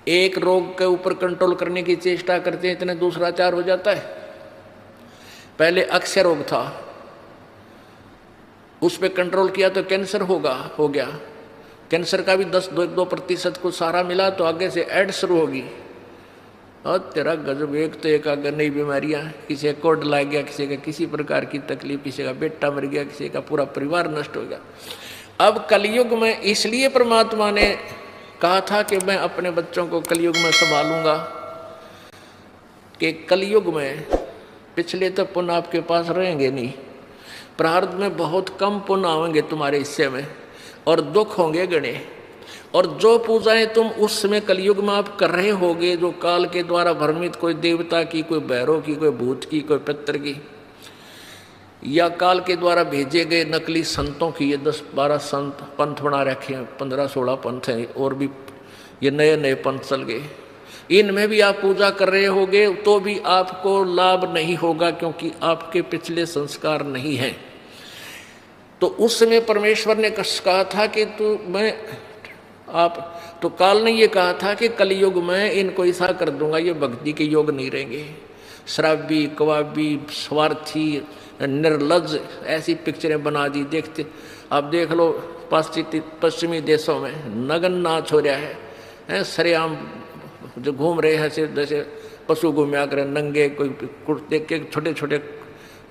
एक रोग के ऊपर कंट्रोल करने की चेष्टा करते हैं, इतने दूसरा चार हो जाता है। पहले अक्षय रोग था, उस पर कंट्रोल किया तो कैंसर हो गया। कैंसर का भी 10-2% को सहारा मिला तो आगे से एड शुरू होगी। और तेरा गजब, एक तो एक आगे नई बीमारियां, किसी का कोड लग गया, किसी का किसी प्रकार की तकलीफ, किसी का बेटा मर गया, किसी का पूरा परिवार नष्ट हो गया। अब कलयुग में इसलिए परमात्मा ने कहा था कि मैं अपने बच्चों को कलयुग में संभालूंगा, कि कलयुग में पिछले तो पुण्य आपके पास रहेंगे नहीं, प्रारब्ध में बहुत कम पुण्य आएंगे तुम्हारे हिस्से में, और दुख होंगे गणे। और जो पूजाएं तुम उस समय कलयुग में आप कर रहे होगे, जो काल के द्वारा भ्रमित, कोई देवता की, कोई भैरव की, कोई भूत की, कोई पितर की, या काल के द्वारा भेजे गए नकली संतों की, ये 10-12 संत पंथ बना रखे हैं, 15-16 पंथ हैं, और भी ये नए नए पंथ चल गए, इनमें भी आप पूजा कर रहे होगे तो भी आपको लाभ नहीं होगा, क्योंकि आपके पिछले संस्कार नहीं हैं। तो उस समय परमेश्वर ने कहा था कि तो काल ने ये कहा था कि कलयुग में इनको ऐसा कर दूंगा, ये भक्ति के योग नहीं रहेंगे, शराबी, कबाबी, स्वार्थी, निर्लज, ऐसी पिक्चरें बना दी। देखते आप देख लो पश्चिमी देशों में नग्न नाच हो रहा है, सरेआम जो घूम रहे हैं जैसे पशु घूमया करें नंगे, कोई कुर्ते के छोटे छोटे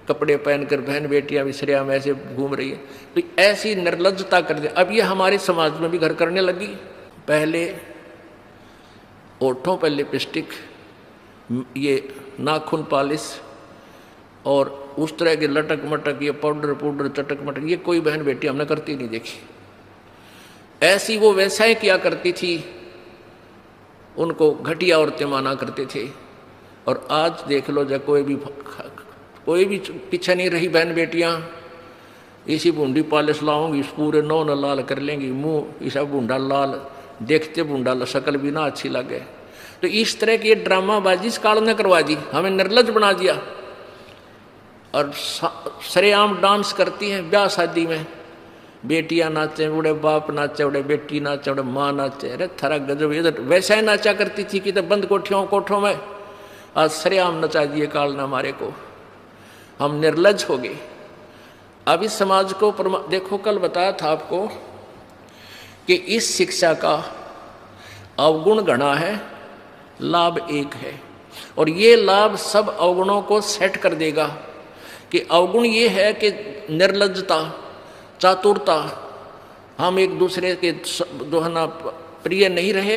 कपड़े पहनकर बहन बेटियां भी सरेआम ऐसे घूम रही है। तो ऐसी निर्लज्जता कर दे। अब ये हमारे समाज में भी घर करने लगी। पहले ओठों पर लिपस्टिक, ये नाखून पॉलिश और उस तरह के लटक मटक, ये पाउडर चटक मटक, ये कोई बहन बेटी हमने करती नहीं देखी। ऐसी वो वैसा ही किया करती थी, उनको घटिया औरतें माना करते थे। और आज देख लो, जब कोई भी पीछे नहीं रही बहन बेटियां, इसी बूंदी पालिश लाऊंगी, इस पूरे नौ न लाल कर लेंगी, मुंह ऐसा बूंदा लाल, देखते बूंदा शक्ल भी ना अच्छी लगे। तो इस तरह की ड्रामाबाजी इस काल ने करवा दी, हमें निर्लज बना दिया। और सरेआम डांस करती हैं ब्याह शादी में, बेटियां नाचे, बूढ़े बाप नाचे, बूढ़े बेटी नाचे, बूढ़े माँ नाचे। अरे थारा गजब, इधर वैसा ही नाचा करती थी कि तो बंद कोठों में, आज सरेआम नचा दिए काल ने हमारे को, हम निर्लज हो गए। अब इस समाज को देखो, कल बताया था आपको कि इस शिक्षा का अवगुण गणा है, लाभ एक है, और ये लाभ सब अवगुणों को सेट कर देगा। कि अवगुण ये है कि निर्लज्जता, चातुरता, हम एक दूसरे के दोहना प्रिय नहीं रहे,